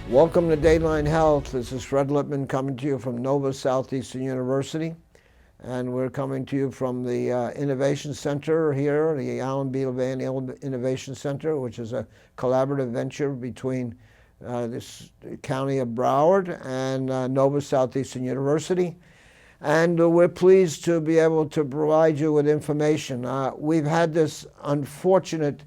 Welcome to Dateline Health. This is Fred Lippman coming to you from Nova Southeastern University. And we're coming to you from the Innovation Center here, the Allen B. Levan Innovation Center, which is a collaborative venture between this county of Broward and Nova Southeastern University. And we're pleased to be able to provide you with information. We've had this unfortunate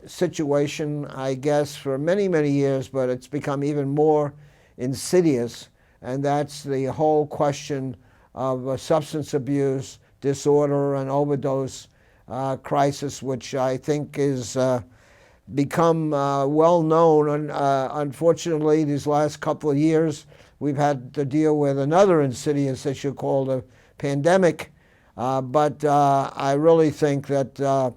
situation, I guess, for many, many years, but it's become even more insidious, and that's the whole question of substance abuse disorder and overdose crisis, which I think is become well known. And unfortunately, these last couple of years, we've had to deal with another insidious issue called a pandemic. But I really think that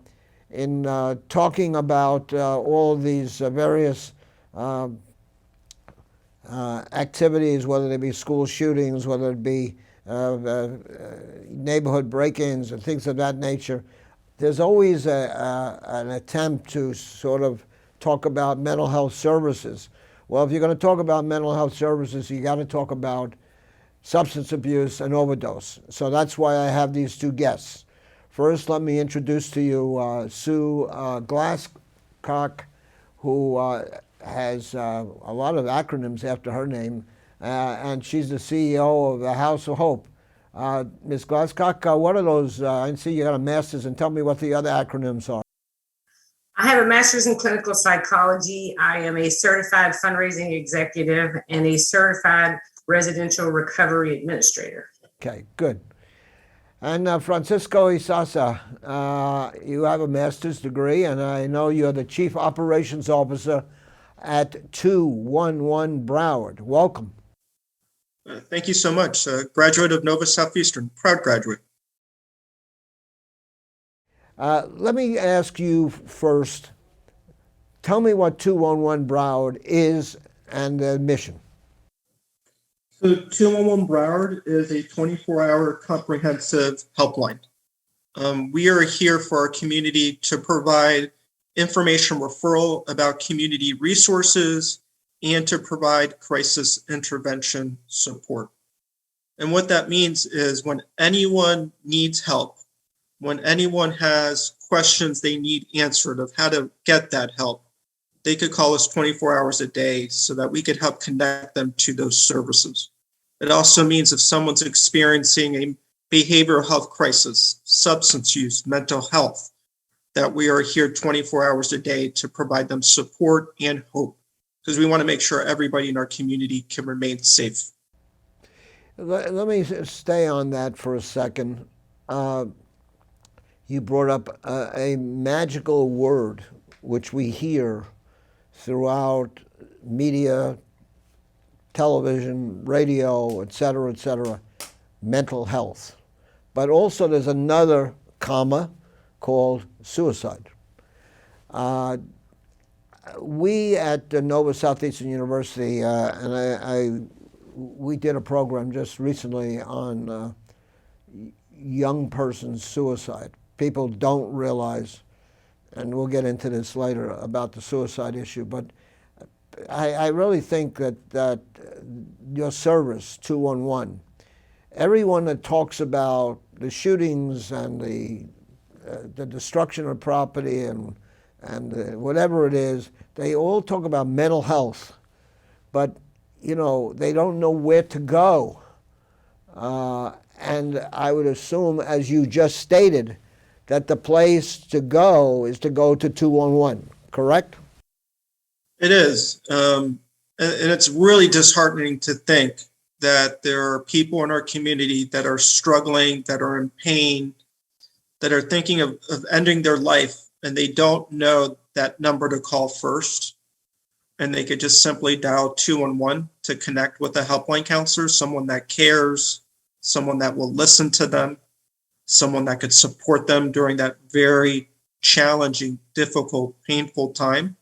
in talking about all these various activities, whether they be school shootings, whether it be neighborhood break-ins and things of that nature, there's always an attempt to sort of talk about mental health services. Well, if you're going to talk about mental health services, you got to talk about substance abuse and overdose. So that's why I have these two guests. First, let me introduce to you Sue Glasscock, who has a lot of acronyms after her name, and she's the CEO of the House of Hope. Ms. Glasscock, what are those? I see you got a master's, and tell me what the other acronyms are. I have a master's in clinical psychology. I am a certified fundraising executive and a certified residential recovery administrator. Okay, good. And Francisco Isaza, you have a master's degree, and I know you're the Chief Operations Officer at 211 Broward. Welcome. Thank you so much. Graduate of Nova Southeastern, proud graduate. Let me ask you first, tell me what 211 Broward is and the mission. So 211 Broward is a 24-hour comprehensive helpline. We are here for our community to provide information referral about community resources and to provide crisis intervention support. And what that means is when anyone needs help, when anyone has questions they need answered of how to get that help, they could call us 24 hours a day so that we could help connect them to those services. It also means if someone's experiencing a behavioral health crisis, substance use, mental health, that we are here 24 hours a day to provide them support and hope, because we want to make sure everybody in our community can remain safe. Let me stay on that for a second. You brought up a magical word which we hear throughout media, television, radio, et cetera, mental health. But also there's another comma called suicide. We at Nova Southeastern University, and we did a program just recently on young person's suicide. People don't realize, and we'll get into this later about the suicide issue, but I really think that your service, 211, everyone that talks about the shootings and the destruction of property and whatever it is, they all talk about mental health, but you know they don't know where to go. And I would assume, as you just stated, that the place to go is to go to 211, correct? It is. And it's really disheartening to think that there are people in our community that are struggling, that are in pain, that are thinking of ending their life, and they don't know that number to call first. And they could just simply dial 211 to connect with a helpline counselor, someone that cares, someone that will listen to them, someone that could support them during that very challenging, difficult, painful time.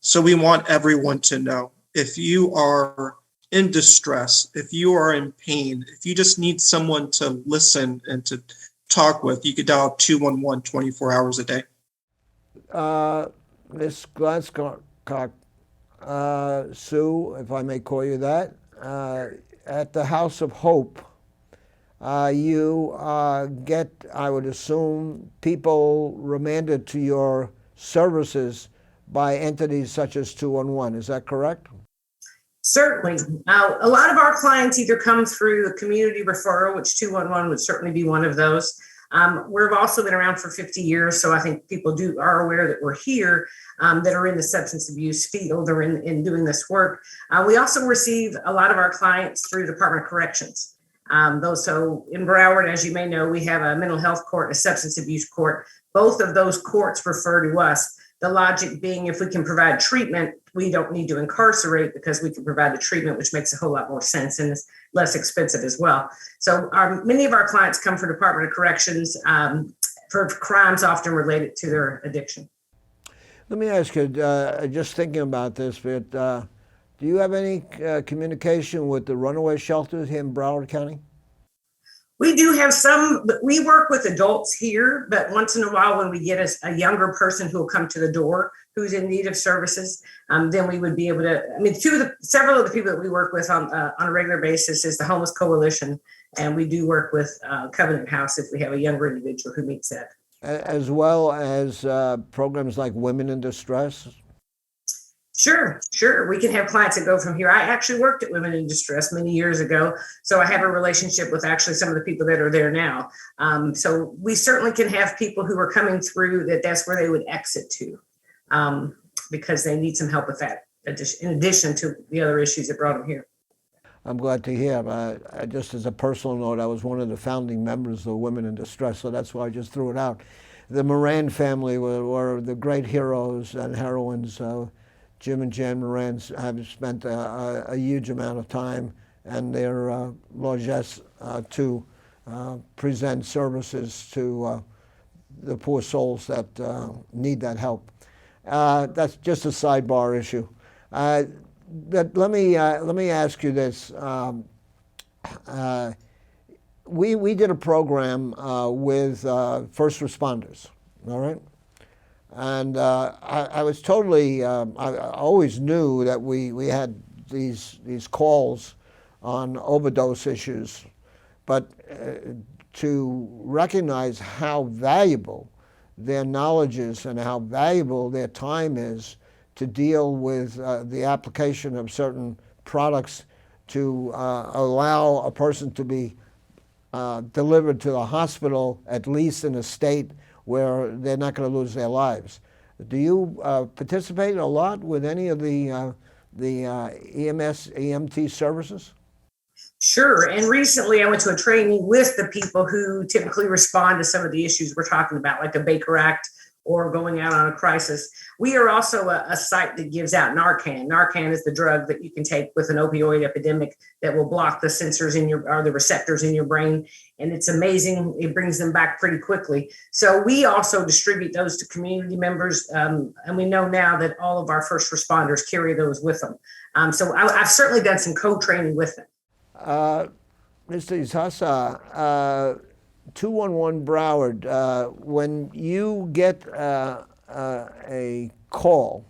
So we want everyone to know, if you are in distress, if you are in pain, if you just need someone to listen and to talk with, you could dial 211 24 hours a day. Ms. Glasscock, Sue, if I may call you that, at the House of Hope, you get, I would assume, people remanded to your services by entities such as 211. Is that correct? Certainly. A lot of our clients either come through the community referral, which 211 would certainly be one of those. We've also been around for 50 years, so I think people are aware that we're here, that are in the substance abuse field or in doing this work. We also receive a lot of our clients through Department of Corrections. So in Broward, as you may know, we have a mental health court, a substance abuse court. Both of those courts refer to us. The logic being, if we can provide treatment, we don't need to incarcerate because we can provide the treatment, which makes a whole lot more sense and is less expensive as well. So many of our clients come from Department of Corrections for crimes often related to their addiction. Let me ask you, just thinking about this, but do you have any communication with the runaway shelters here in Broward County? We do have some, but we work with adults here, but once in a while when we get a younger person who will come to the door who's in need of services, then we would be able to, several of the people that we work with on a regular basis is the Homeless Coalition, and we do work with Covenant House if we have a younger individual who meets that. As well as programs like Women in Distress? Sure. We can have clients that go from here. I actually worked at Women in Distress many years ago, so I have a relationship with actually some of the people that are there now. So we certainly can have people who are coming through that's where they would exit to, because they need some help with that, in addition to the other issues that brought them here. I'm glad to hear. Just as a personal note, I was one of the founding members of Women in Distress, so that's why I just threw it out. The Moran family were the great heroes and heroines. Jim and Jan Moran have spent a huge amount of time and their largesse to present services to the poor souls that need that help. That's just a sidebar issue. But let me ask you this. We did a program with first responders, all right? And I was totally, I always knew that we had these calls on overdose issues, but to recognize how valuable their knowledge is and how valuable their time is to deal with the application of certain products to allow a person to be delivered to the hospital, at least in a state where they're not going to lose their lives. Do you participate a lot with any of the EMS, EMT services? Sure. And recently I went to a training with the people who typically respond to some of the issues we're talking about, like the Baker Act or going out on a crisis. We are also a site that gives out Narcan. Narcan is the drug that you can take with an opioid epidemic that will block the sensors or the receptors in your brain. And it's amazing. It brings them back pretty quickly. So we also distribute those to community members. And we know now that all of our first responders carry those with them. So I've certainly done some co-training with them. Mr. Isaza, 211 Broward, when you get a call,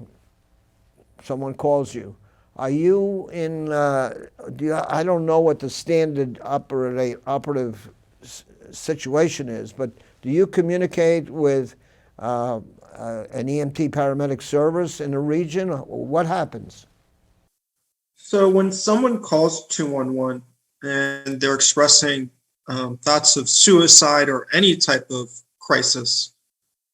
someone calls you, are you in, I don't know what the standard operative situation is, but do you communicate with an EMT paramedic service in the region? What happens? So when someone calls 211 and they're expressing thoughts of suicide or any type of crisis,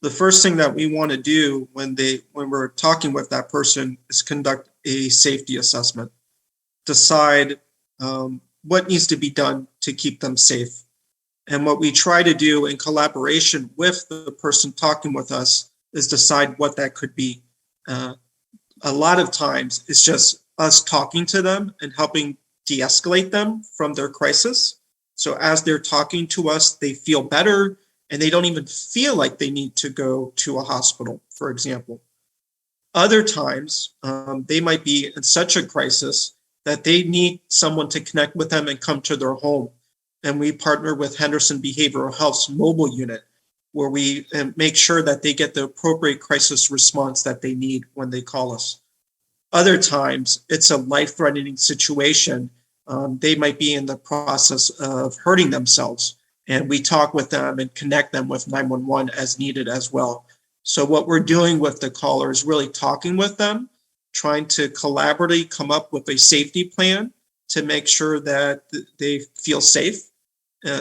the first thing that we want to do when we're talking with that person is conduct a safety assessment, decide what needs to be done to keep them safe. And what we try to do in collaboration with the person talking with us is decide what that could be. A lot of times it's just us talking to them and helping de-escalate them from their crisis. So as they're talking to us, they feel better and they don't even feel like they need to go to a hospital, for example. Other times, they might be in such a crisis that they need someone to connect with them and come to their home. And we partner with Henderson Behavioral Health's mobile unit, where we make sure that they get the appropriate crisis response that they need when they call us. Other times, it's a life-threatening situation. They might be in the process of hurting themselves, and we talk with them and connect them with 911 as needed as well. So what we're doing with the caller is really talking with them, trying to collaboratively come up with a safety plan to make sure that they feel safe.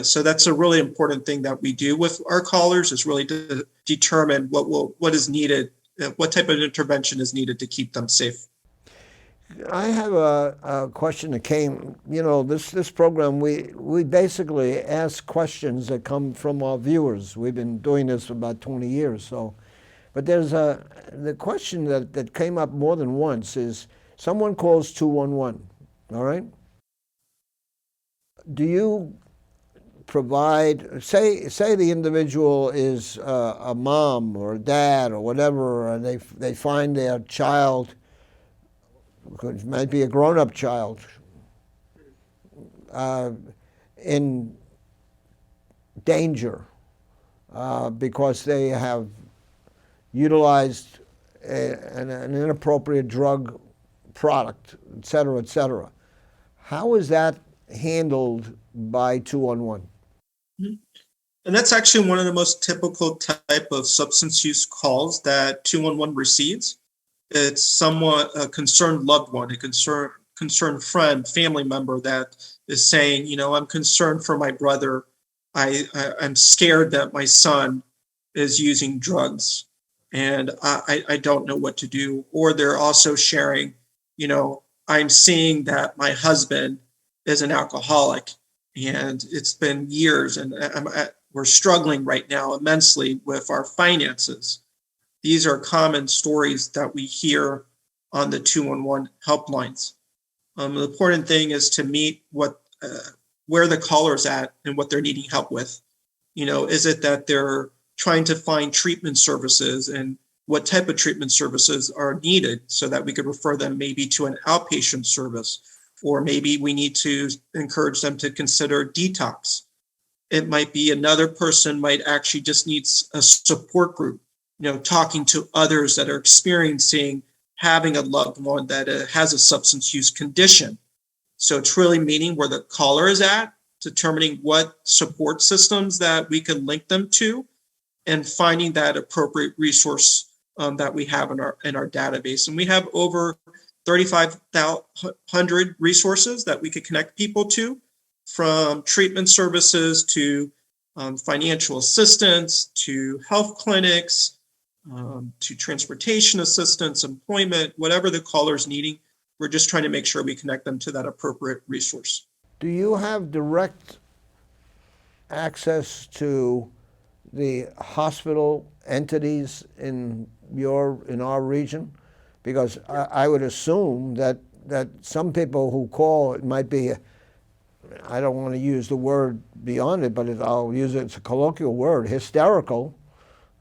So that's a really important thing that we do with our callers, is really to determine what is needed, what type of intervention is needed to keep them safe. I have a question that came, this program, we basically ask questions that come from our viewers. We've been doing this for about 20 years. But there's the question that came up more than once is, someone calls 211, all right? Do you provide, say the individual is a mom or a dad or whatever, and they find their child, it might be a grown-up child, in danger because they have utilized an inappropriate drug product, et cetera, et cetera. How is that handled by 211? And that's actually one of the most typical type of substance use calls that 211 receives. It's somewhat a concerned loved one, a concerned friend, family member that is saying, I'm concerned for my brother. I'm scared that my son is using drugs, and I don't know what to do. Or they're also sharing, I'm seeing that my husband is an alcoholic, and it's been years, and we're struggling right now immensely with our finances. These are common stories that we hear on the 211 helplines. The important thing is to meet where the caller's at and what they're needing help with. Is it that they're trying to find treatment services, and what type of treatment services are needed so that we could refer them maybe to an outpatient service, or maybe we need to encourage them to consider detox. It might be another person might actually just needs a support group, talking to others that are experiencing having a loved one that has a substance use condition. So it's really meeting where the caller is at, determining what support systems that we can link them to, and finding that appropriate resource that we have in our database. And we have over 3,500 resources that we could connect people to, from treatment services to financial assistance to health clinics, to transportation assistance, employment, whatever the caller is needing. We're just trying to make sure we connect them to that appropriate resource. Do you have direct access to the hospital entities in our region? Because I would assume that some people who call, it might be, I don't want to use the word beyond it, but I'll use it, it's a colloquial word, hysterical,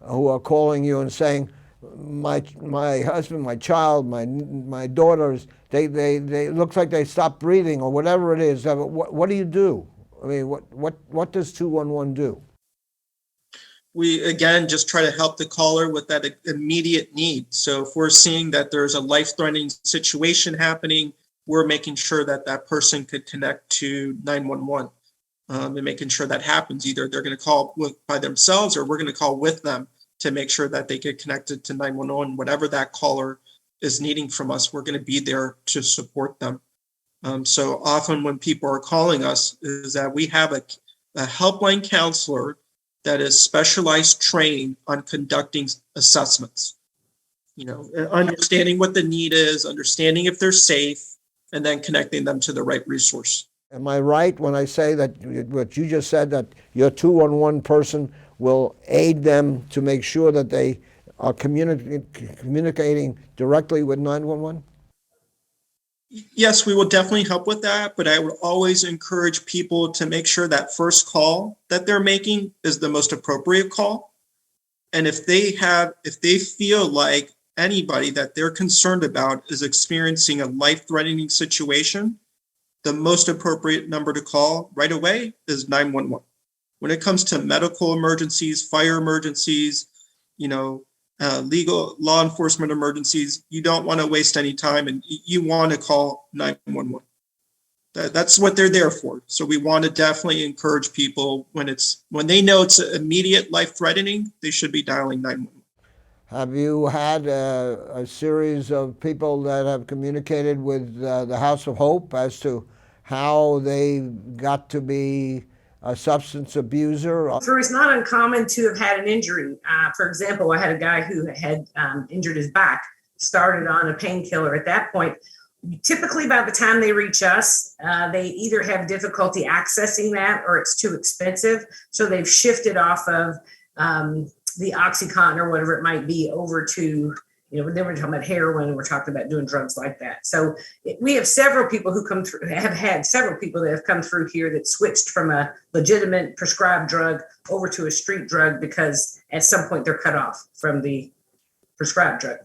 who are calling you and saying, my husband, my child, my daughters, they looks like they stopped breathing or whatever it is. What do you do? I mean, what does 211 do? We, again, just try to help the caller with that immediate need. So if we're seeing that there's a life-threatening situation happening, we're making sure that that person could connect to 911 and making sure that happens. Either they're going to call by themselves, or we're going to call with them to make sure that they get connected to 911. Whatever that caller is needing from us, we're going to be there to support them. So often when people are calling us, is that we have a helpline counselor that is specialized trained on conducting assessments, understanding what the need is, understanding if they're safe, and then connecting them to the right resource. Am I right when I say that what you just said, that your 211 person will aid them to make sure that they are communicating directly with 911? Yes, we will definitely help with that, but I would always encourage people to make sure that first call that they're making is the most appropriate call. And if they feel like anybody that they're concerned about is experiencing a life-threatening situation, the most appropriate number to call right away is 911. When it comes to medical emergencies, fire emergencies, legal law enforcement emergencies, you don't want to waste any time and you want to call 911. That's what they're there for. So we want to definitely encourage people when they know it's immediate life threatening, they should be dialing 911. Have you had a series of people that have communicated with the House of Hope as to how they got to be a substance abuser? It's not uncommon to have had an injury. For example, I had a guy who had injured his back, started on a painkiller. At that point, typically by the time they reach us, they either have difficulty accessing that or it's too expensive. So they've shifted off of the OxyContin or whatever it might be over to, then we're talking about heroin and we're talking about doing drugs like that. So we have several people who have had several people that have come through here that switched from a legitimate prescribed drug over to a street drug because at some point they're cut off from the prescribed drug.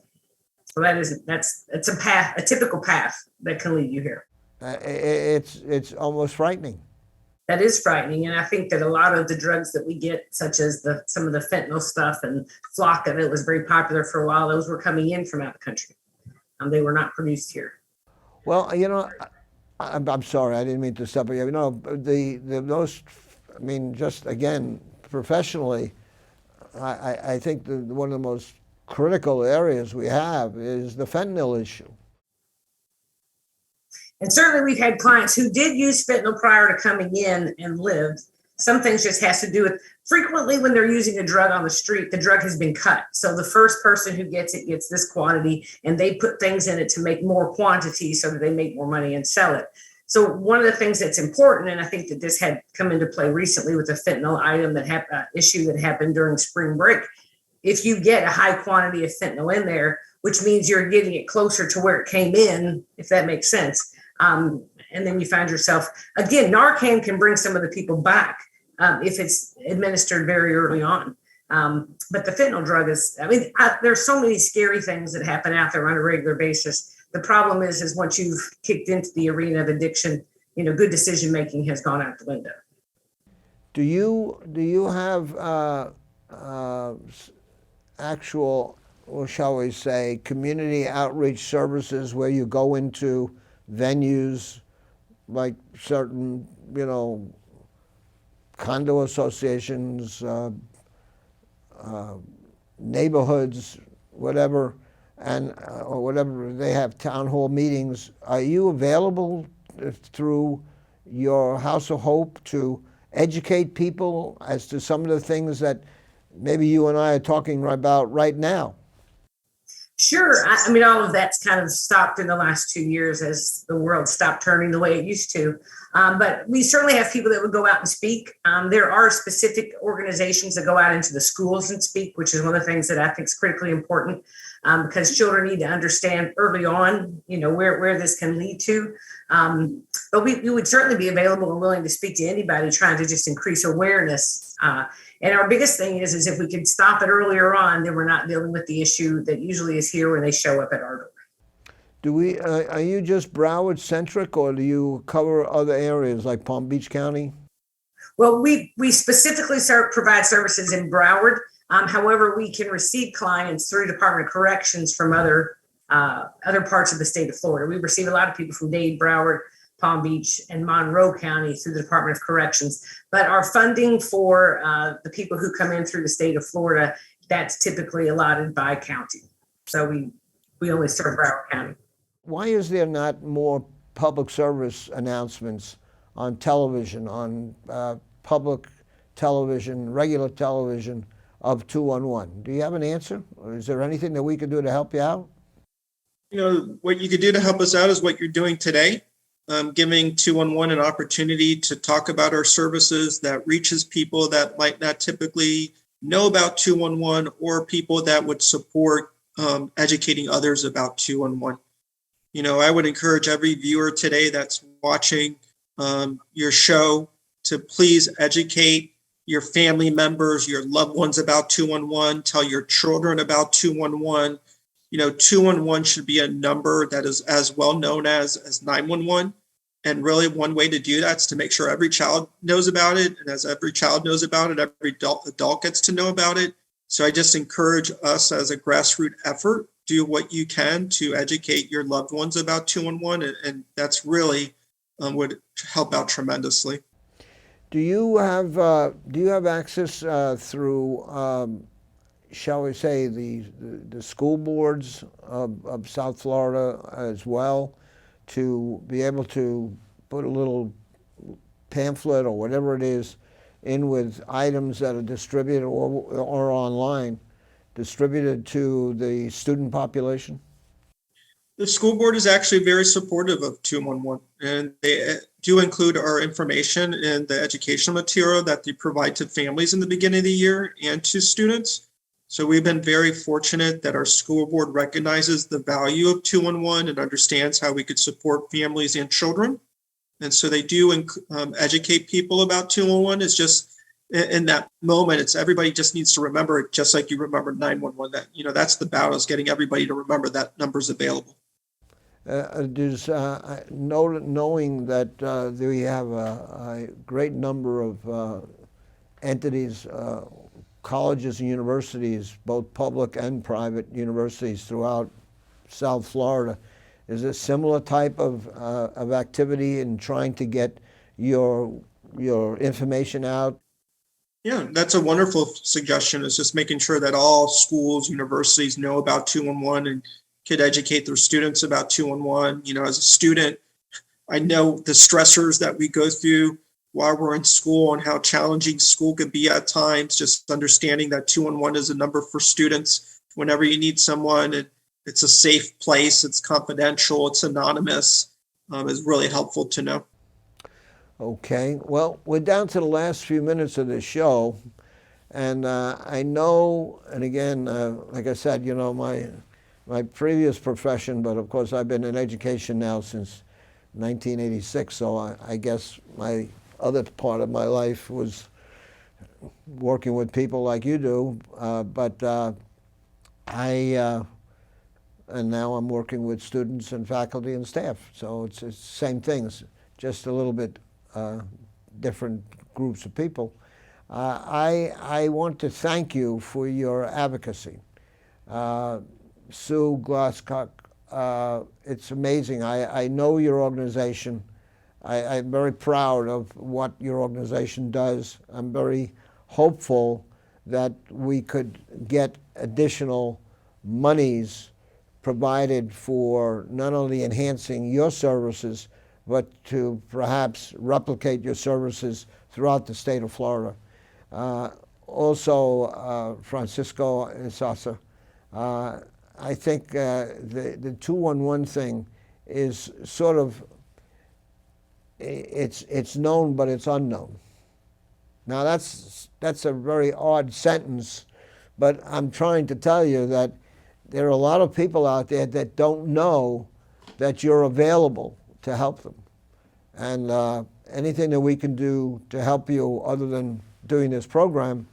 So that's a path, a typical path that can lead you here. It's almost frightening. That is frightening. And I think that a lot of the drugs that we get, such as some of the fentanyl stuff and Flocka that was very popular for a while, those were coming in from out of the country. They were not produced here. Well, I'm sorry, I didn't mean to stop you. Just again, professionally, I think one of the most critical areas we have is the fentanyl issue. And certainly we've had clients who did use fentanyl prior to coming in and lived. Some things just has to do with frequently when they're using a drug on the street, the drug has been cut. So the first person who gets it gets this quantity and they put things in it to make more quantity so that they make more money and sell it. So one of the things that's important, and I think that this had come into play recently with the fentanyl issue that happened during spring break. If you get a high quantity of fentanyl in there, which means you're getting it closer to where it came in, if that makes sense. And then you find yourself, again, Narcan can bring some of the people back if it's administered very early on. But the fentanyl drug there's so many scary things that happen out there on a regular basis. The problem is once you've kicked into the arena of addiction, good decision-making has gone out the window. Do you have actual, or shall we say, community outreach services where you go into venues like certain, condo associations, neighborhoods, whatever, or whatever, they have town hall meetings? Are you available through your House of Hope to educate people as to some of the things that maybe you and I are talking about right now? Sure. All of that's kind of stopped in the last 2 years as the world stopped turning the way it used to. But we certainly have people that would go out and speak. There are specific organizations that go out into the schools and speak, which is one of the things that I think is critically important because children need to understand early on, where this can lead to. But we would certainly be available and willing to speak to anybody trying to just increase awareness. And our biggest thing is if we could stop it earlier on, then we're not dealing with the issue that usually is here when they show up at our door. Are you just Broward centric, or do you cover other areas like Palm Beach County? Well, we specifically provide services in Broward. However, we can receive clients through Department of Corrections from other parts of the state of Florida. We receive a lot of people from Dade, Broward, Palm Beach, and Monroe County through the Department of Corrections. But our funding for the people who come in through the state of Florida, that's typically allotted by county. So we only serve Broward County. Why is there not more public service announcements on television, on public television, regular television of 211? Do you have an answer? Or is there anything that we could do to help you out? What you could do to help us out is what you're doing today. Giving 211 an opportunity to talk about our services that reaches people that might not typically know about 211 or people that would support educating others about 211. I would encourage every viewer today that's watching your show to please educate your family members, your loved ones about 211, tell your children about 211. 211 should be a number that is as well known as 911. And really one way to do that is to make sure every child knows about it. And as every child knows about it, every adult gets to know about it. So I just encourage us as a grassroots effort, do what you can to educate your loved ones about 211, and that's really would help out tremendously. Do you have access through, shall we say, the school boards of South Florida as well, to be able to put a little pamphlet or whatever it is in with items that are distributed or online, distributed to the student population? The school board is actually very supportive of 211, and they do include our information in the educational material that they provide to families in the beginning of the year and to students. So we've been very fortunate that our school board recognizes the value of 211 and understands how we could support families and children. And so they do educate people about 211. It's just in that moment, it's everybody just needs to remember it, just like you remember 911. That that's the battle, is getting everybody to remember that number's available. Knowing that we have a great number of entities, colleges and universities, both public and private universities throughout South Florida, is a similar type of activity in trying to get your information out? Yeah, that's a wonderful suggestion. Is just making sure that all schools, universities know about 211 and could educate their students about 211. As a student, I know the stressors that we go through while we're in school and how challenging school can be at times. Just understanding that 211 is a number for students whenever you need someone, and it's a safe place, it's confidential, it's anonymous, is really helpful to know. Okay, well, we're down to the last few minutes of this show, and I know, and again, like I said, my previous profession, but of course I've been in education now since 1986, so I guess my other part of my life was working with people like you do, and now I'm working with students and faculty and staff, so it's the same things, just a little bit different groups of people. I want to thank you for your advocacy. Sue Glasscock, it's amazing. I know your organization. I'm very proud of what your organization does. I'm very hopeful that we could get additional monies provided for not only enhancing your services, but to perhaps replicate your services throughout the state of Florida. Also, Francisco Isaza, I think the 211 thing is sort of, it's known, but it's unknown. Now that's a very odd sentence, but I'm trying to tell you that there are a lot of people out there that don't know that you're available to help them. And anything that we can do to help you other than doing this program,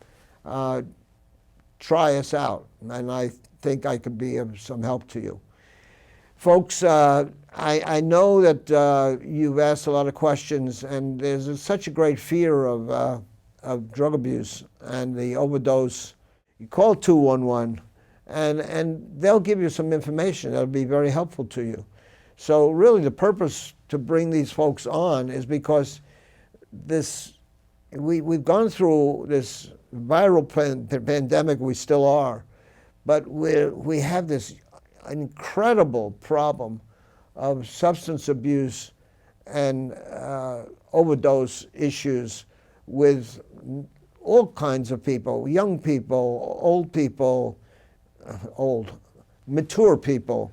try us out. And I think I could be of some help to you. Folks, I know that you've asked a lot of questions, and there's such a great fear of drug abuse and the overdose. You call 211, and they'll give you some information that'll be very helpful to you. So really the purpose to bring these folks on is because we've gone through this viral pandemic, we still are, but we have this incredible problem of substance abuse and overdose issues with all kinds of people, young people, old people, mature people.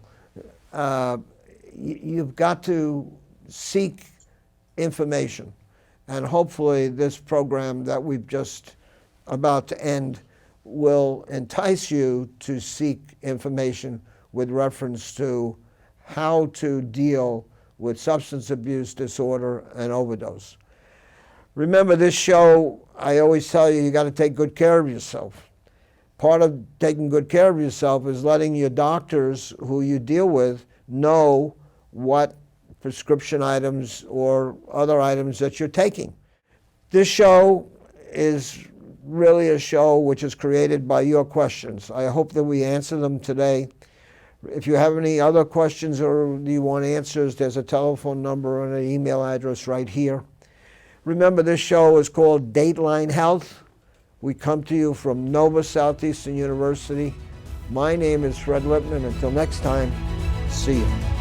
You've got to seek information, and hopefully this program that we've just about to end will entice you to seek information with reference to how to deal with substance abuse disorder and overdose. Remember, this show, I always tell you, you got to take good care of yourself. Part of taking good care of yourself is letting your doctors who you deal with know what prescription items or other items that you're taking. This show is really a show which is created by your questions. I hope that we answer them today. If you have any other questions or you want answers, there's a telephone number and an email address right here. Remember, this show is called Dateline Health. We come to you from Nova Southeastern University. My name is Fred Lippman. Until next time, see you.